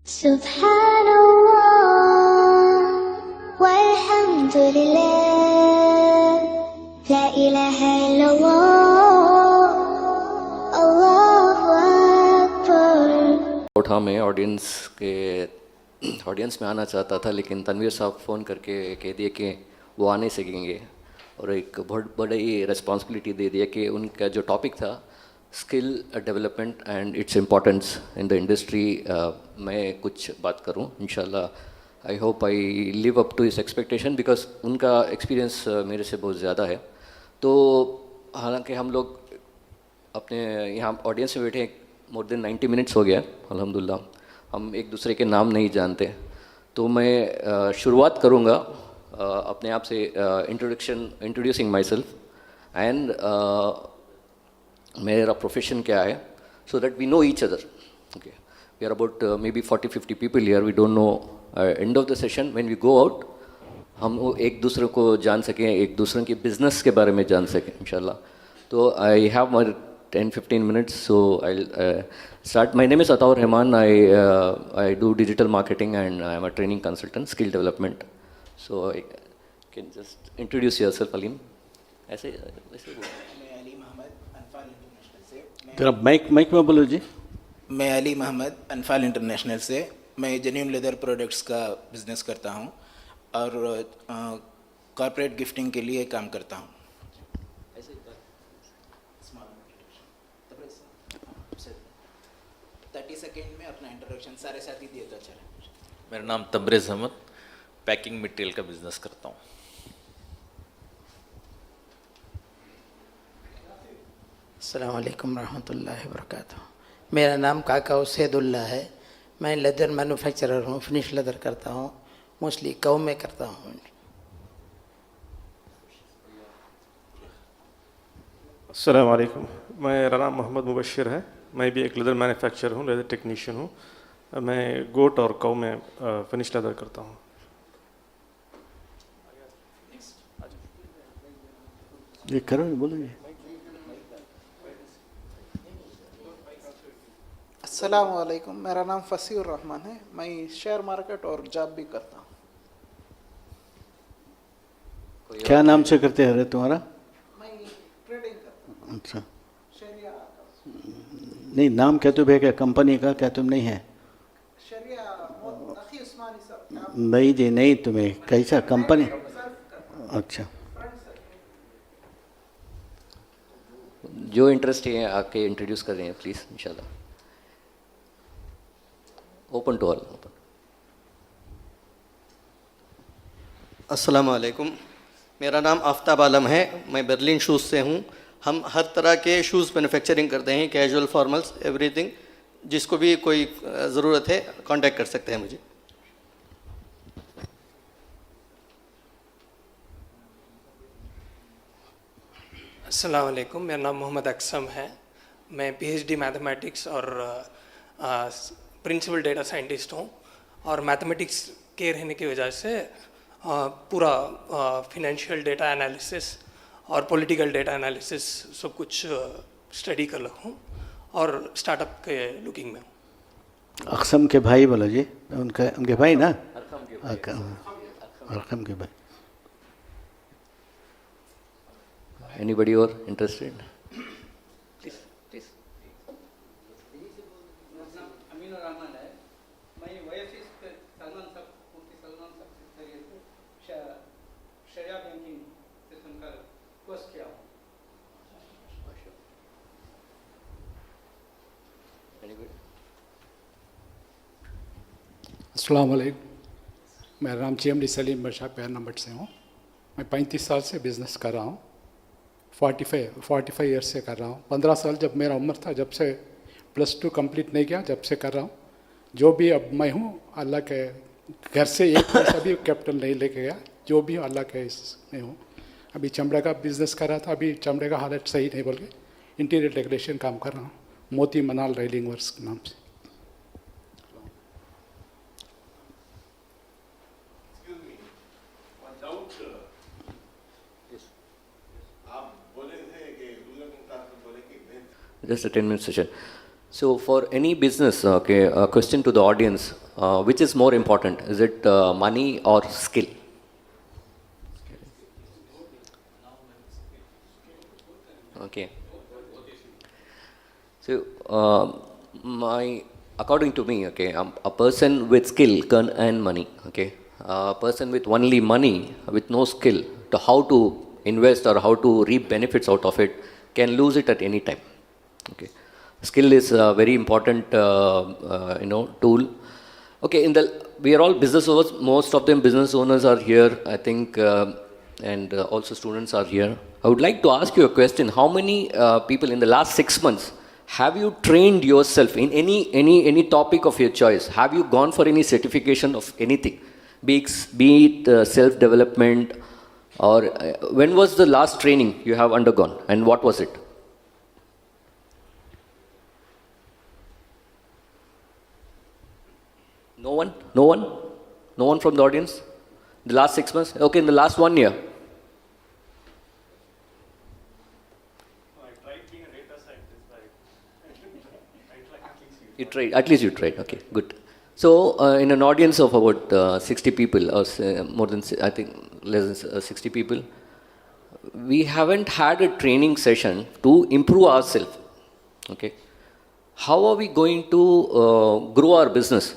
Subhanallah walhamdulillah la ilaha illallah Allahu Akbar। उठा मैं audience में आना चाहता था, लेकिन तनवीर साहब फ़ोन करके कह दिए कि वो आ नहीं सकेंगे, और एक बहुत बड़ी रिस्पॉन्सिबिलिटी दे दिया कि उनका जो टॉपिक था skill development and its importance in the industry, मैं कुछ बात करूं इंशाल्लाह। I hope I live up to his expectation, because उनका एक्सपीरियंस मेरे से बहुत ज़्यादा है। तो हालांकि हम लोग अपने यहाँ ऑडियंस में बैठे मोर देन 90 मिनट्स हो गया अल्हम्दुलिल्लाह, हम एक दूसरे के नाम नहीं जानते। तो मैं शुरुआत करूँगा अपने आप से, इंट्रोड्यूसिंग माई सेल्फ एंड मेरा प्रोफेशन क्या है, so that we know each other. Okay, we are about maybe 40-50 people here, we don't know. End of the session when we go out, हम वो एक दूसरे को जान सकें, एक दूसरे के बिजनेस के बारे में जान सकें इंशाल्लाह। तो I have my 10-15 minutes, so I'll start. My name is Ataur Rahman. I do digital marketing and I am a training consultant, skill development. So I can just introduce yourself, Alim. ऐसे बोलो। मैं अली मोहम्मद अनफाल international से। जरा mic में बोलो जी। मैं अली मोहम्मद अनफाल international से। मैं जेन्युइन लेदर प्रोडक्ट्स का बिजनेस करता हूँ और कॉर्पोरेट गिफ्टिंग के लिए काम करता हूँ। 30 सेकेंड में अपना इंट्रोडक्शन सारे साथी दिए तो अच्छा रहेगा। मेरा नाम तब्रेज़ अहमद, पैकिंग मटेरियल का बिजनेस करता हूँ। अस्सलाम वालेकुम रहमतुल्लाहि व बरकातुहू। मेरा नाम काका सैदुल्ला है। मैं लेदर मैन्युफैक्चरर हूँ, फिनिश लेदर करता हूँ, मोस्टली कौ में करता हूँ। अस्सलाम वालेकुम, मेरा नाम मोहम्मद मुबशिर है। मैं भी एक लेदर मैन्युफैक्चरर हूँ, लेदर टेक्नीशियन हूँ। मैं गोट और कौ में फिनिश लेदर करता हूँ। ये करो, बोलो जी। अस्सलाम वालेकुम, मेरा नाम फसीउर रहमान है। मैं शेयर मार्केट और जॉब भी करता हूँ। क्या नाम से करते हैं तुम्हारा? मैं ट्रेडिंग करता हूँ। अच्छा, शरिया नहीं नाम क्या तुम है, क्या कंपनी का क्या तुम नहीं है? शरिया अखी उस्मानी साहब। नहीं जी, नहीं, तुम्हें कैसा कंपनी? अच्छा, जो इंटरेस्ट है आके इंट्रोड्यूस कर रहे हैं प्लीज़ इंशाल्लाह। Open to all. अस्सलाम वालेकुम, मेरा नाम आफ्ताब आलम है। मैं बर्लिन शूज़ से हूँ। हम हर तरह के शूज़ मैन्युफैक्चरिंग करते हैं, कैजुअल, फॉर्मल्स, एवरीथिंग। जिसको भी कोई ज़रूरत है कांटेक्ट कर सकते हैं मुझे। अस्सलाम वालेकुम, मेरा नाम मोहम्मद अक्सम है। मैं पीएचडी मैथमेटिक्स और प्रिंसिपल डेटा साइंटिस्ट हूँ, और मैथमेटिक्स के रहने की वजह से पूरा फिनेंशियल डेटा एनालिसिस और पॉलिटिकल डेटा एनालिसिस सब कुछ स्टडी कर रहा हूँ और स्टार्टअप के लुकिंग में हूँ। अक्सम के भाई बोलो जी। उनके भाई ना, अरकम के भाई। Anybody or interested? Please, please. अमीन रहमान है। मैं ओएसिस के सलमान साहब, मुफ्ती सलमान साहब के जरिए से शरिया बैंकिंग से सुनकर कोर्स किया हूँ। Anybody? अस्सलाम वालेकुम, मेरा नाम CMD सलीम बशाह पैर नंबर से हूँ। मैं 35 साल से बिज़नेस कर रहा हूँ। 45 ईयर्स से कर रहा हूँ। 15 साल जब मेरा उम्र था, जब से +2 कंप्लीट नहीं किया, जब से कर रहा हूँ। जो भी अब मैं हूँ, अल्लाह के घर से एक पैसा भी कैपिटल नहीं लेके गया। जो भी अल्लाह के इसमें हूँ। अभी चमड़े का बिज़नेस कर रहा था, अभी चमड़े का हालत सही नहीं बोल के इंटीरियर डेकोरेशन काम कर रहा हूँ, मोती मनाल रेलिंग वर्क्स के नाम से। Just a 10-minute session. So for any business, okay, a question to the audience. which is more important? Is it money or skill? Okay. So, according to me, okay, a person with skill can earn money. Okay, a person with only money, with no skill to how to invest or how to reap benefits out of it, can lose it at any time. Okay, skill is a very important, tool. Okay, we are all business owners. Most of them business owners are here, I think, and also students are here. I would like to ask you a question. How many people in the last 6 months have you trained yourself in any topic of your choice? Have you gone for any certification of anything? Be it self-development, or when was the last training you have undergone and what was it? No one? No one? No one from the audience? The last 6 months? Okay, in the last 1 year? You tried, at least you tried, okay, good. So, in an audience of about 60 people, or more than, I think, less than 60 people, we haven't had a training session to improve ourselves, okay? How are we going to grow our business?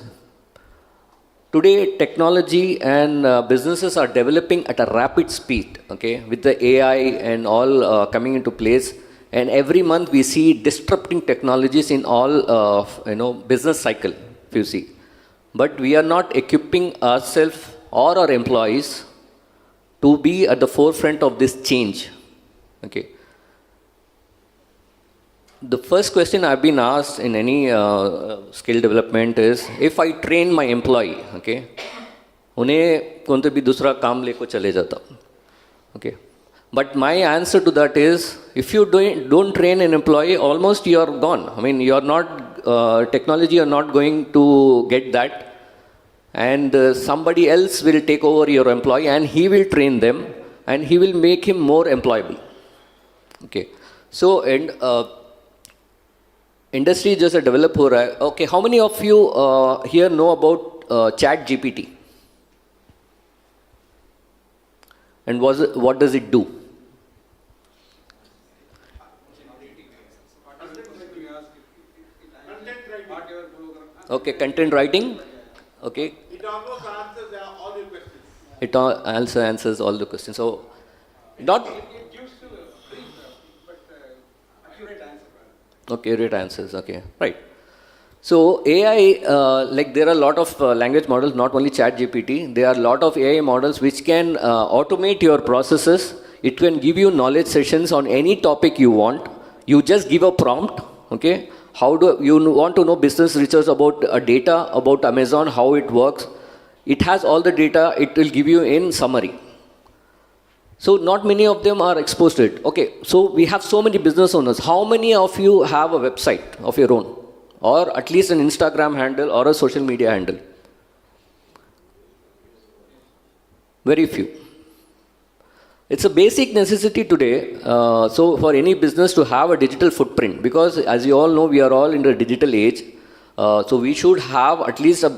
Today, technology and businesses are developing at a rapid speed, okay, with the AI and all coming into place. And every month we see disrupting technologies in all, business cycle, if you see. But we are not equipping ourselves or our employees to be at the forefront of this change, okay. The first question I've been asked in any skill development is, if I train my employee, okay, उन्हें कौन तो भी दूसरा काम लेको चले जाता, okay. But my answer to that is, if you don't train an employee, almost you are gone. I mean, you are not, technology, you are not going to get that. And somebody else will take over your employee and he will train them and he will make him more employable. Okay. So, and industry just a develop ho raha hai. Okay, how many of you here know about Chat GPT? And what does it do? Okay, content writing. Okay. It almost answers all your questions. It also answers all the questions. So, not. It gives you a brief, but accurate answer. Okay, accurate answers. Okay, right. So AI, like there are a lot of language models, not only ChatGPT. There are a lot of AI models which can automate your processes. It can give you knowledge sessions on any topic you want. You just give a prompt. Okay. How do you want to know business research about data, about Amazon, how it works? It has all the data, it will give you in summary. So not many of them are exposed to it. Okay, so we have so many business owners. How many of you have a website of your own? Or at least an Instagram handle or a social media handle? Very few. It's a basic necessity today, so for any business to have a digital footprint, because as you all know, we are all in the digital age. So we should have at least a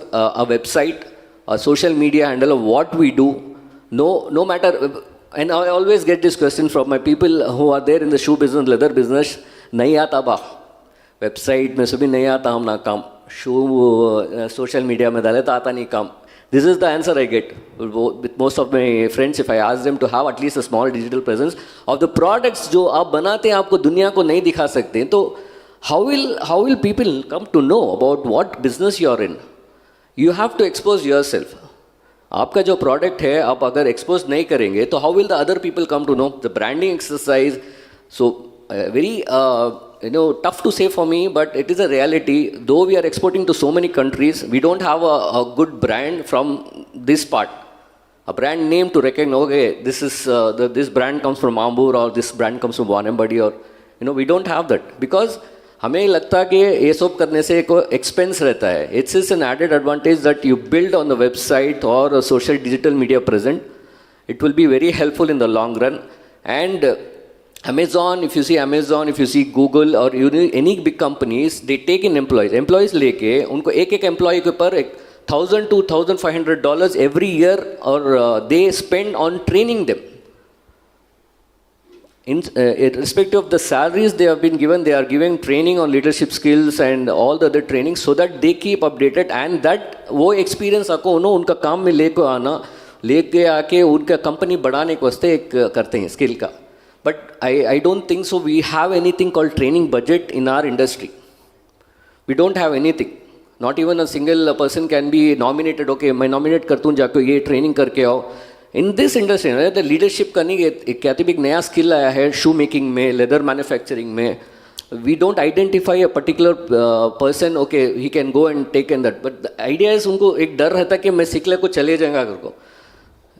website, a social media handle of what we do. No matter, and I always get this question from my people who are there in the shoe business, leather business, nahi aata ba, website mein sabhi nahi aata hum na kam, shoe social media mein dale ta aata nahi kam. This is the answer I get with most of my friends if I ask them to have at least a small digital presence of the products जो आप बनाते हैं आपको दुनिया को नहीं दिखा सकते तो how will people come to know about what business you are in? You have to expose yourself. आपका जो product है आप अगर expose नहीं करेंगे तो how will the other people come to know? The branding exercise, so very tough to say for me, but it is a reality. Though we are exporting to so many countries, we don't have a good brand from this part. A brand name to recognize, okay, this is this brand comes from Ambur or this brand comes from Wanembadi, or we don't have that because हमें लगता है कि ये सब करने से एक expense रहता है. It's just an added advantage that you build on the website or a social digital media present. It will be very helpful in the long run. And Amazon, if you see Google or any big companies, they take in employees. Employees लेके उनको एक employee के ऊपर $1,000 to $1,500 every year, or they spend on training them. Irrespective of the salaries they have been given, they are giving training on leadership skills and all the other training so that they keep updated, and that वो experience आपको उनका काम में लेके आके उनका company बढ़ाने के वास्ते एक करते हैं स्किल का. But I don't think so. We have anything called training budget in our industry. We don't have anything. Not even a single person can be nominated. Okay, मैं nominate करता हूँ जाके ये training करके आओ. In this industry, the leadership करने के कहते भी एक नया skill आया है shoe making में, leather manufacturing में. We don't identify a particular person. Okay, he can go and take in that. But the idea is उनको एक डर रहता है कि मैं सीख ले को चले जाएगा करको.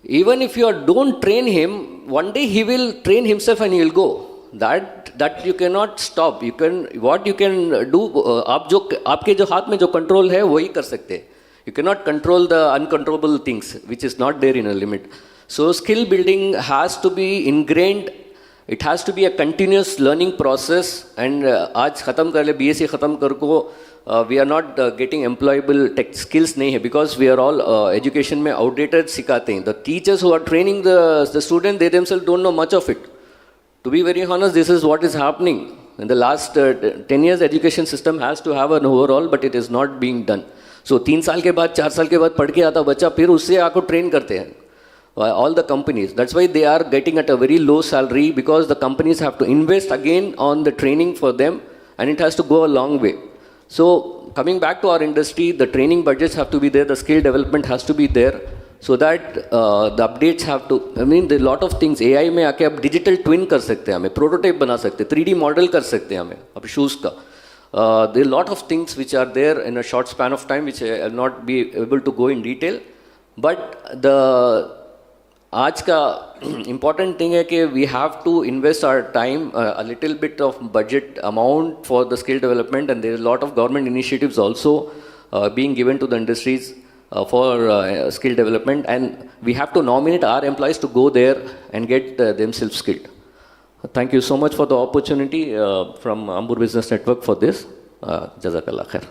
Even if you don't train him, one day he will train himself and he will go. That you cannot stop. What you can do, आप जो आपके जो हाथ में जो control है वही कर सकते हैं. You cannot control the uncontrollable things, which is not there in a limit. So skill building has to be ingrained. It has to be a continuous learning process. And आज खत्म कर ले BSc खत्म कर को we are not getting employable tech skills नहीं है, because we are all education में outdated सिखाते हैं. The teachers who are training the student, they themselves don't know much of it. To be very honest, this is what is happening. In the last 10 years, education system has to have an overall, but it is not being done. So 3 साल के बाद 4 साल के बाद पढ़ के आता बच्चा फिर उससे आपको train करते हैं. All the companies. That's why they are getting at a very low salary, because the companies have to invest again on the training for them, and it has to go a long way. So coming back to our industry, the training budgets have to be there, the skill development has to be there, so that the updates have to, I mean, there are a lot of things. AI में आके आप digital twin कर सकते हैं हमें, prototype बना सकते हैं, 3D model कर सकते हैं हमें अब shoes का. There are a lot of things which are there in a short span of time, which I will not be able to go in detail. But the आज का important thing है कि we have to invest our time, a little bit of budget amount for the skill development, and there is a lot of government initiatives also being given to the industries for skill development, and we have to nominate our employees to go there and get themselves skilled. Thank you so much for the opportunity from Ambur Business Network for this. Jazakallah khair.